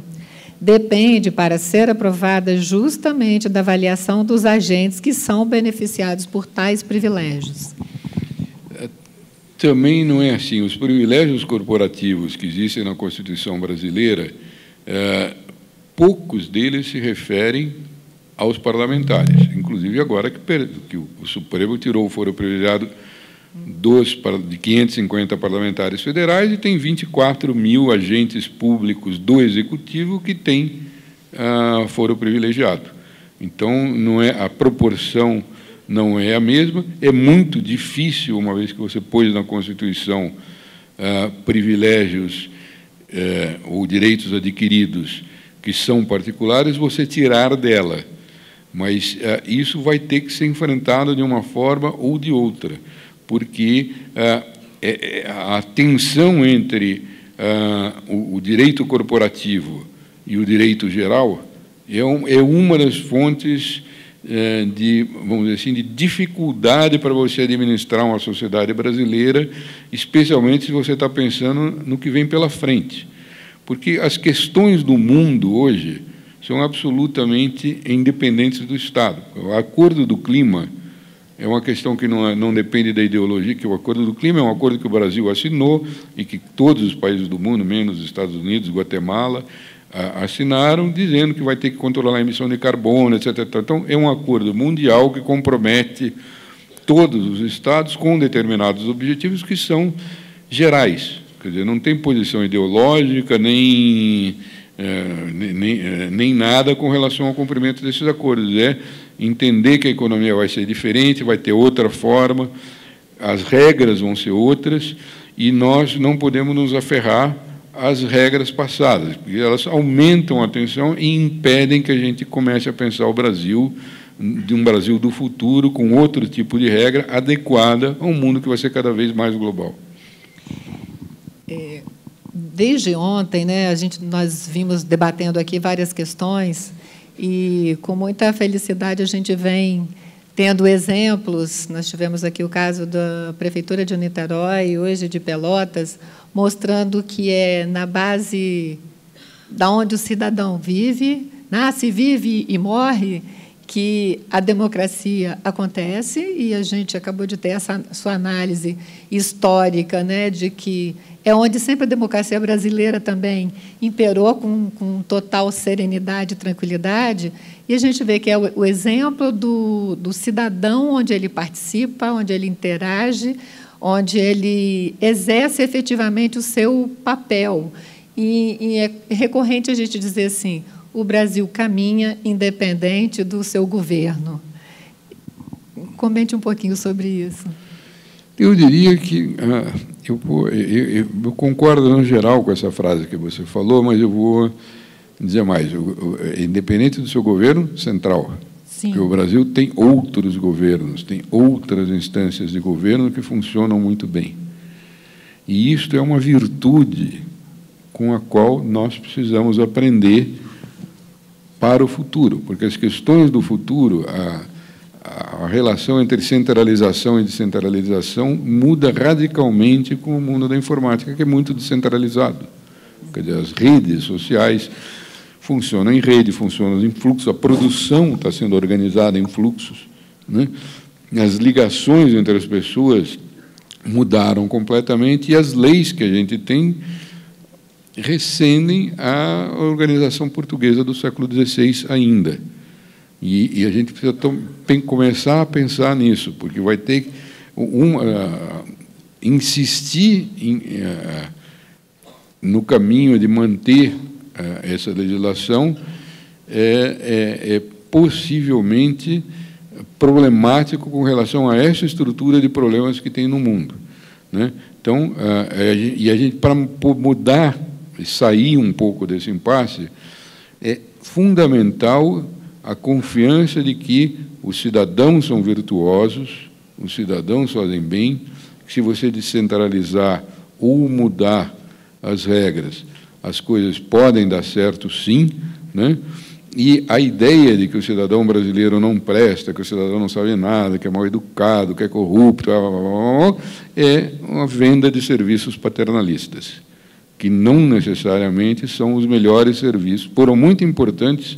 Speaker 2: depende, para ser aprovada, justamente da avaliação dos agentes que são beneficiados por tais privilégios.
Speaker 3: Também não é assim. Os privilégios corporativos que existem na Constituição brasileira, poucos deles se referem aos parlamentares, inclusive agora que o Supremo tirou o foro privilegiado de 550 parlamentares federais e tem 24 mil agentes públicos do Executivo que têm foro privilegiado. Então, não é, a proporção não é a mesma. É muito difícil, uma vez que você pôs na Constituição privilégios ou direitos adquiridos que são particulares, você tirar dela. Mas isso vai ter que ser enfrentado de uma forma ou de outra, porque a tensão entre o direito corporativo e o direito geral é uma das fontes vamos dizer assim, de dificuldade para você administrar uma sociedade brasileira, especialmente se você está pensando no que vem pela frente. Porque as questões do mundo hoje são absolutamente independentes do Estado. O Acordo do Clima é uma questão que não depende da ideologia, que o Acordo do Clima é um acordo que o Brasil assinou e que todos os países do mundo, menos os Estados Unidos, Guatemala, assinaram, dizendo que vai ter que controlar a emissão de carbono, etc. Então, é um acordo mundial que compromete todos os Estados com determinados objetivos que são gerais. Quer dizer, não tem posição ideológica, nem nada com relação ao cumprimento desses acordos. É entender que a economia vai ser diferente, vai ter outra forma, as regras vão ser outras, e nós não podemos nos aferrar às regras passadas, porque elas aumentam a tensão e impedem que a gente comece a pensar o Brasil, de um Brasil do futuro, com outro tipo de regra adequada a um mundo que vai ser cada vez mais global.
Speaker 2: Desde ontem, né, nós vimos debatendo aqui várias questões e, com muita felicidade, a gente vem tendo exemplos. Nós tivemos aqui o caso da Prefeitura de Niterói, hoje de Pelotas, mostrando que é na base da onde o cidadão vive, nasce, vive e morre, que a democracia acontece, e a gente acabou de ter essa sua análise histórica, né, de que é onde sempre a democracia brasileira também imperou com total serenidade e tranquilidade, e a gente vê que é o exemplo do cidadão, onde ele participa, onde ele interage, onde ele exerce efetivamente o seu papel. E é recorrente a gente dizer assim: o Brasil caminha independente do seu governo. Comente um pouquinho sobre isso.
Speaker 3: Eu diria que eu concordo, no geral, com essa frase que você falou, mas eu vou dizer mais. Independente do seu governo central. Sim. Porque o Brasil tem outros governos, tem outras instâncias de governo que funcionam muito bem. E isto é uma virtude com a qual nós precisamos aprender para o futuro, porque as questões do futuro, a relação entre centralização e descentralização muda radicalmente com o mundo da informática, que é muito descentralizado. Quer dizer, as redes sociais funcionam em rede, funcionam em fluxo, a produção está sendo organizada em fluxos, né? As ligações entre as pessoas mudaram completamente, e as leis que a gente tem recendem a organização portuguesa do século XVI ainda. E a gente precisa começar a pensar nisso, porque vai ter que insistir no caminho de manter essa legislação possivelmente problemático com relação a essa estrutura de problemas que tem no mundo, né? Então, a gente, para mudar, sair um pouco desse impasse, é fundamental a confiança de que os cidadãos são virtuosos, os cidadãos fazem bem, que se você descentralizar ou mudar as regras, as coisas podem dar certo, sim, né? E a ideia de que o cidadão brasileiro não presta, que o cidadão não sabe nada, que é mal educado, que é corrupto, é uma venda de serviços paternalistas, que não necessariamente são os melhores serviços, foram muito importantes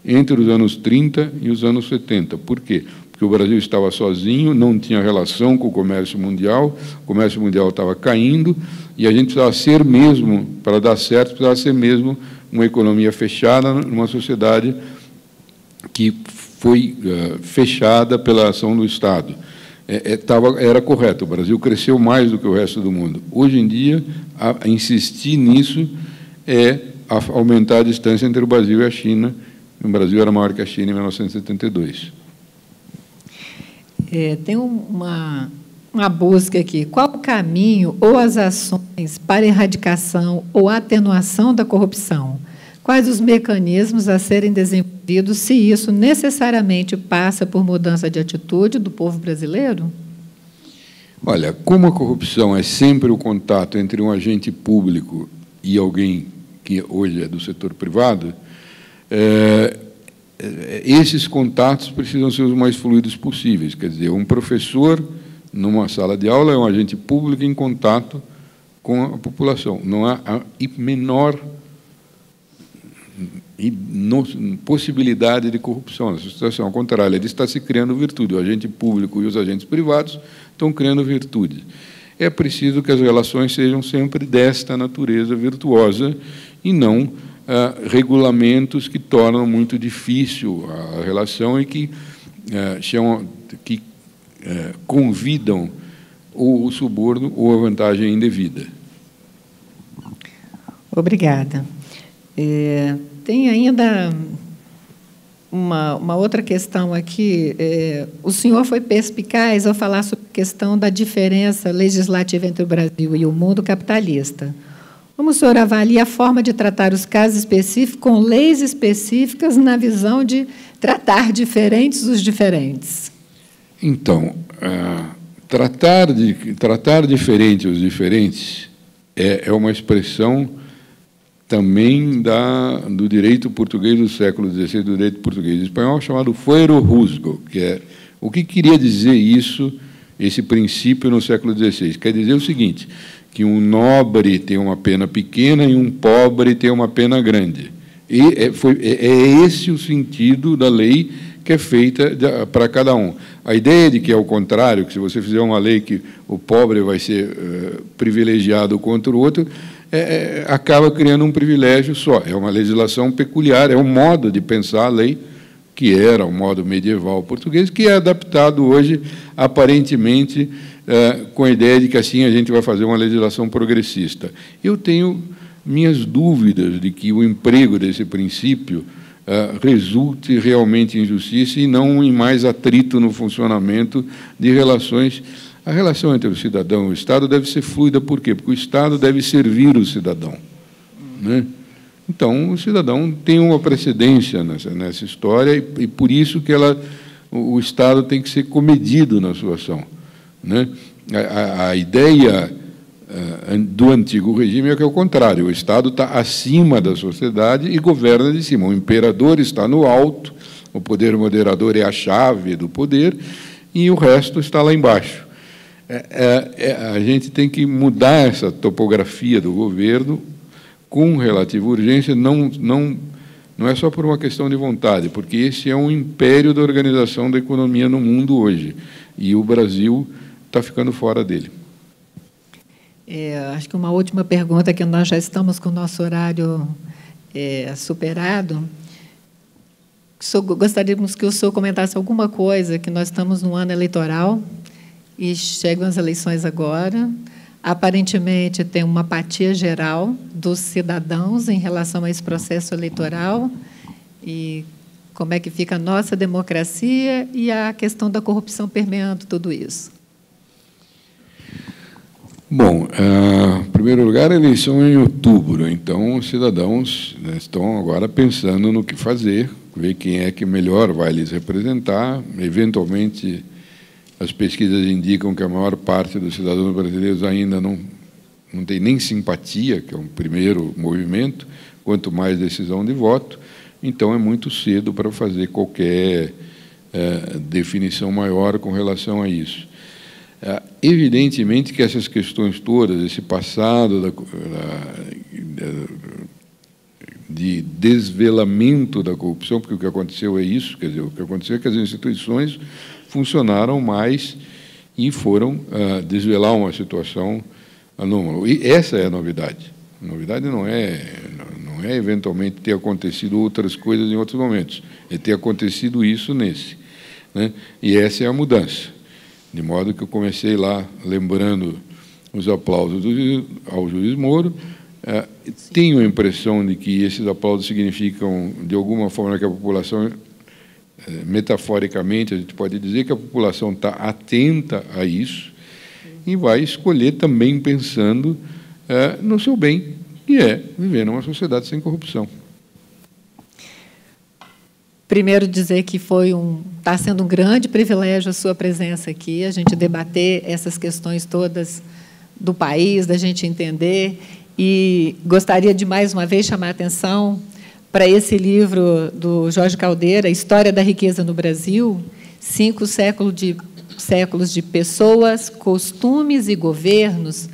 Speaker 3: entre os anos 30 e os anos 70. Por quê? Porque o Brasil estava sozinho, não tinha relação com o comércio mundial estava caindo, e a gente precisava ser mesmo, para dar certo, precisava ser mesmo uma economia fechada numa sociedade que foi fechada pela ação do Estado. Era correto, o Brasil cresceu mais do que o resto do mundo. Hoje em dia, insistir nisso é aumentar a distância entre o Brasil e a China. O Brasil era maior que a China em 1972.
Speaker 2: Tem uma busca aqui. Qual o caminho ou as ações para erradicação ou atenuação da corrupção? Quais os mecanismos a serem desenvolvidos se isso necessariamente passa por mudança de atitude do povo brasileiro?
Speaker 3: Olha, como a corrupção é sempre o contato entre um agente público e alguém que hoje é do setor privado, esses contatos precisam ser os mais fluidos possíveis. Quer dizer, um professor, numa sala de aula, é um agente público em contato com a população. Não há a menor possibilidade de corrupção nessa situação. Ao contrário, ele está se criando virtude. O agente público e os agentes privados estão criando virtude. É preciso que as relações sejam sempre desta natureza virtuosa e não regulamentos que tornam muito difícil a relação e que convidam o suborno ou a vantagem indevida.
Speaker 2: Obrigada. Tem ainda uma outra questão aqui. O senhor foi perspicaz ao falar sobre a questão da diferença legislativa entre o Brasil e o mundo capitalista. Como o senhor avalia a forma de tratar os casos específicos com leis específicas na visão de tratar diferentes os diferentes?
Speaker 3: Então, tratar diferente os diferentes é uma expressão também do direito português do século XVI, do direito português e espanhol, chamado fuero juzgo, que é o que queria dizer isso, esse princípio no século XVI. Quer dizer o seguinte, que um nobre tem uma pena pequena e um pobre tem uma pena grande. E é esse o sentido da lei que é feita para cada um. A ideia de que é o contrário, que se você fizer uma lei que o pobre vai ser privilegiado contra o outro, acaba criando um privilégio só. É uma legislação peculiar, é um modo de pensar a lei, que era o modo medieval português, que é adaptado hoje, aparentemente, com a ideia de que assim a gente vai fazer uma legislação progressista. Eu tenho minhas dúvidas de que o emprego desse princípio resulte realmente em justiça e não em mais atrito no funcionamento de relações. A relação entre o cidadão e o Estado deve ser fluida. Por quê? Porque o Estado deve servir o cidadão, né? Então, o cidadão tem uma precedência nessa história e por isso que o Estado tem que ser comedido na sua ação, né? A ideia do antigo regime é que é o contrário. O Estado está acima da sociedade e governa de cima. O imperador está no alto, o poder moderador é a chave do poder e o resto está lá embaixo. A gente tem que mudar essa topografia do governo com relativa urgência, não é só por uma questão de vontade, porque esse é um império da organização da economia no mundo hoje, e o Brasil está ficando fora dele.
Speaker 2: Acho que uma última pergunta, que nós já estamos com o nosso horário superado. Gostaríamos que o senhor comentasse alguma coisa, que nós estamos no ano eleitoral, e chegam as eleições agora. Aparentemente, tem uma apatia geral dos cidadãos em relação a esse processo eleitoral. E como é que fica a nossa democracia e a questão da corrupção permeando tudo isso?
Speaker 3: Bom, em primeiro lugar, a eleição é em outubro, então os cidadãos estão agora pensando no que fazer, ver quem é que melhor vai lhes representar. Eventualmente, as pesquisas indicam que a maior parte dos cidadãos brasileiros ainda não tem nem simpatia, que é um primeiro movimento, quanto mais decisão de voto. então é muito cedo para fazer qualquer definição maior com relação a isso. Evidentemente que essas questões todas, esse passado de desvelamento da corrupção, porque o que aconteceu é isso, quer dizer, o que aconteceu é que as instituições funcionaram mais e foram desvelar uma situação anômala. E essa é a novidade. A novidade não é eventualmente ter acontecido outras coisas em outros momentos, é ter acontecido isso nesse, né? E essa é a mudança. De modo que eu comecei lá lembrando os aplausos ao juiz Moro. Tenho a impressão de que esses aplausos significam, de alguma forma, que a população, metaforicamente, a gente pode dizer que a população está atenta a isso e vai escolher também pensando no seu bem, que é viver numa sociedade sem corrupção.
Speaker 2: Primeiro, dizer que está sendo um grande privilégio a sua presença aqui, a gente debater essas questões todas do país, da gente entender. E gostaria de, mais uma vez, chamar a atenção para esse livro do Jorge Caldeira, História da Riqueza no Brasil, 5 séculos de pessoas, costumes e governos.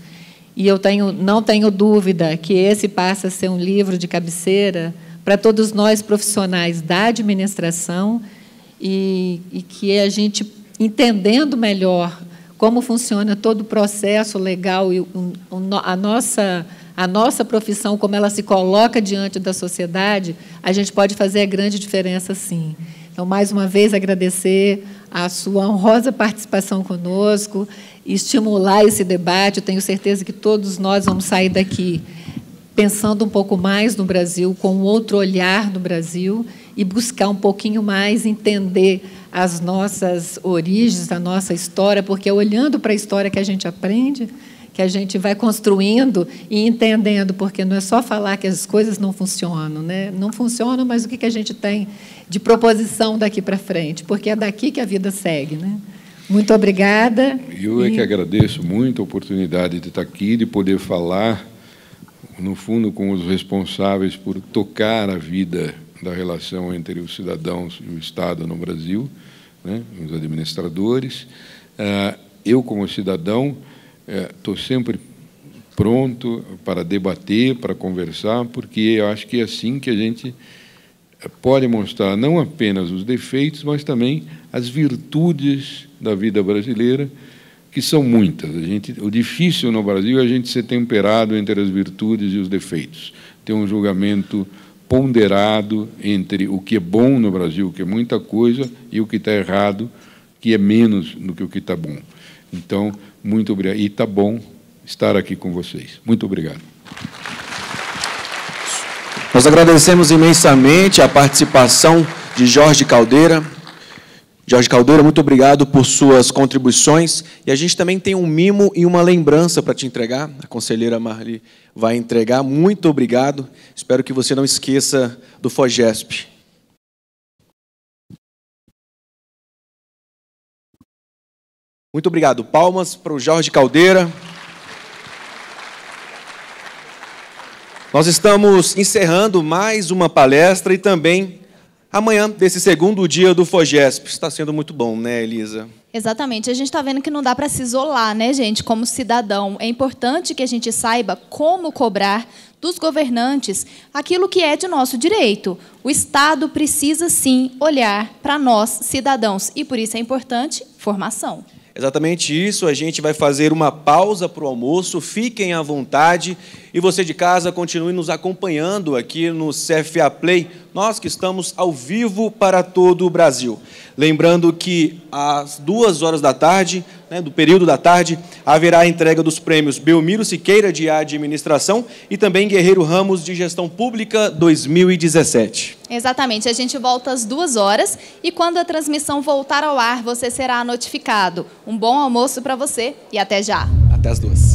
Speaker 2: E eu não tenho dúvida que esse passa a ser um livro de cabeceira para todos nós profissionais da administração e que a gente, entendendo melhor como funciona todo o processo legal e a nossa profissão, como ela se coloca diante da sociedade, a gente pode fazer a grande diferença, sim. Então, mais uma vez, agradecer a sua honrosa participação conosco, estimular esse debate. Eu tenho certeza que todos nós vamos sair daqui pensando um pouco mais no Brasil, com um outro olhar no Brasil, e buscar um pouquinho mais entender as nossas origens, a nossa história, porque é olhando para a história que a gente aprende, que a gente vai construindo e entendendo, porque não é só falar que as coisas não funcionam, né? Não funcionam, mas o que a gente tem de proposição daqui para frente, porque é daqui que a vida segue, né? Muito obrigada.
Speaker 3: Eu é que agradeço muito a oportunidade de estar aqui, de poder falar, no fundo, com os responsáveis por tocar a vida da relação entre os cidadãos e o Estado no Brasil, né, os administradores. Eu, como cidadão, estou sempre pronto para debater, para conversar, porque eu acho que é assim que a gente pode mostrar não apenas os defeitos, mas também as virtudes da vida brasileira, que são muitas. O difícil no Brasil é a gente ser temperado entre as virtudes e os defeitos, ter um julgamento ponderado entre o que é bom no Brasil, que é muita coisa, e o que está errado, que é menos do que o que está bom. Então, muito obrigado. E está bom estar aqui com vocês. Muito obrigado.
Speaker 4: Nós agradecemos imensamente a participação de Jorge Caldeira. Jorge Caldeira, muito obrigado por suas contribuições. E a gente também tem um mimo e uma lembrança para te entregar. A conselheira Marli vai entregar. Muito obrigado. Espero que você não esqueça do FOGESP. Muito obrigado. Palmas para o Jorge Caldeira. Nós estamos encerrando mais uma palestra e também amanhã, desse segundo dia do FOGESP. Está sendo muito bom, né, Elisa?
Speaker 5: Exatamente. A gente está vendo que não dá para se isolar, né, gente, como cidadão. É importante que a gente saiba como cobrar dos governantes aquilo que é de nosso direito. O Estado precisa, sim, olhar para nós, cidadãos, e, por isso, é importante formação.
Speaker 4: Exatamente isso, a gente vai fazer uma pausa para o almoço, fiquem à vontade, e você de casa continue nos acompanhando aqui no CFA Play, nós que estamos ao vivo para todo o Brasil. Lembrando que às 2 horas da tarde, né, do período da tarde, haverá a entrega dos prêmios Belmiro Siqueira de Administração e também Guerreiro Ramos de Gestão Pública 2017.
Speaker 5: Exatamente, a gente volta às 2 horas e quando a transmissão voltar ao ar, você será notificado. Um bom almoço para você e até já.
Speaker 4: Até às 2.